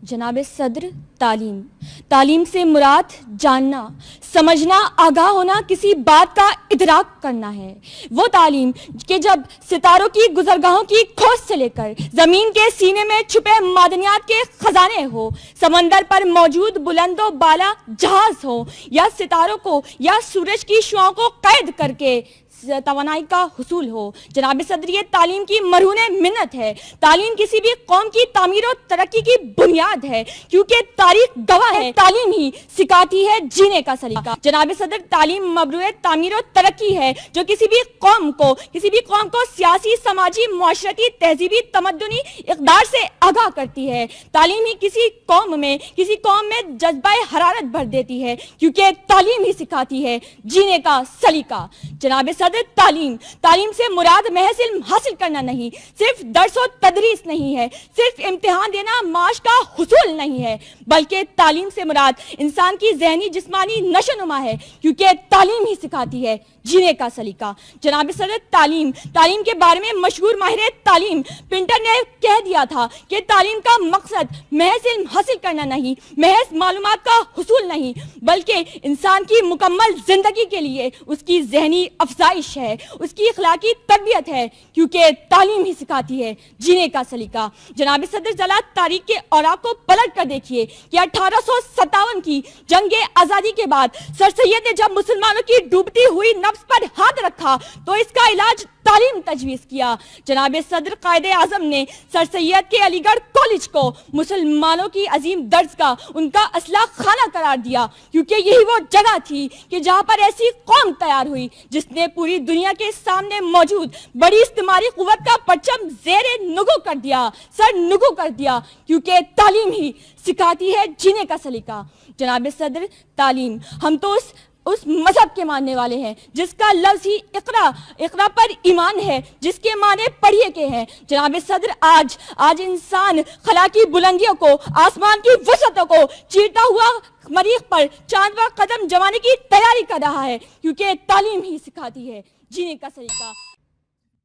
जनाब सदर, तालीम से मुराद जानना, समझना, आगाह होना, किसी बात का इदराक करना है। वो तालीम कि जब सितारों की गुजरगाहों की खोज से लेकर ज़मीन के सीने में छुपे मादनियात के खजाने हो, समंदर पर मौजूद बुलंदो बाला जहाज हो, या सितारों को या सूरज की शुआओं को कैद करके तवानाई का हुसूल हो। जनाब सदर, ये तालीम की मरहून मिन्नत है। तालीम किसी भी कौम की तामीर और तरक्की की बुनियाद है, क्योंकि तारीख गवाह है तालीम ही सिखाती है जीने का सलीका। जनाब सदर, तालीम मबरूए तामीर और तरक्की है जो किसी भी कौम को सियासी, समाजी, मुआशरती, तहजीबी, तमद्दुनी इक़दार से आगाह करती है। तालीम ही किसी कौम में जज्बा हरारत भर देती है, क्योंकि तालीम ही सिखाती है जीने का सलीका। जनाब सदर, तालीम से मुराद महज इल्म हासिल करना नहीं, सिर्फ दर्स और तदरीस नहीं है, सिर्फ इम्तिहान देना, माश का हुसूल नहीं है, बल्कि तालीम से मुराद इंसान की ज़हनी जिस्मानी नशोनुमा है, क्योंकि तालीम ही सिखाती है जीने का सलीका। जनाब सदर, तालीम के बारे में मशहूर माहिर तालीम पिंटर ने कह दिया था कि तालीम का मकसद महज इल्म हासिल करना नहीं, महज मालूमात का हुसूल नहीं, बल्कि इंसान की मुकम्मल जिंदगी के लिए उसकी ज़हनी अफजाइश है, उसकी इखलाकी तरबियत है, क्योंकि तालीम ही सिखाती है जीने का सलीका। जनाब सदर, जरा तारीख के औराक को पलट कर देखिए कि 1857 की जंग आज़ादी के बाद सर सैयद ने जब मुसलमानों की डूबती हुई नफ्स पर हाथ रखा तो इसका इलाज तालीम तजवीज़ किया। जनाब सदर, कायदे आज़म ने सर सैयद के अलीगढ़ कॉलेज को मुसलमानों की अजीम दर्ज का उनका असला खाना करार दिया, क्योंकि यही वो जगह थी कि जहाँ पर ऐसी कौम तैयार हुई जिसने पूरी दुनिया के सामने मौजूद बड़ी इस्तेमारी कुव्वत का परचम ज़ेरे नुगो कर दिया, सर नुगो कर दिया, क्योंकि तालीम ही सिखाती है जीने का सलीका। जनाब सदर, तालीम, हम तो उस मजहब के मानने वाले हैं जिसका लफ्ज़ ही इक़रा पर ईमान है, जिसके माने पढ़िए के हैं। जनाब सदर, आज इंसान खला की बुलंदियों को, आसमान की वसअतों को चीरता हुआ मरीख पर चांद पर कदम जमाने की तैयारी कर रहा है, क्योंकि तालीम ही सिखाती है जीने का सलीका।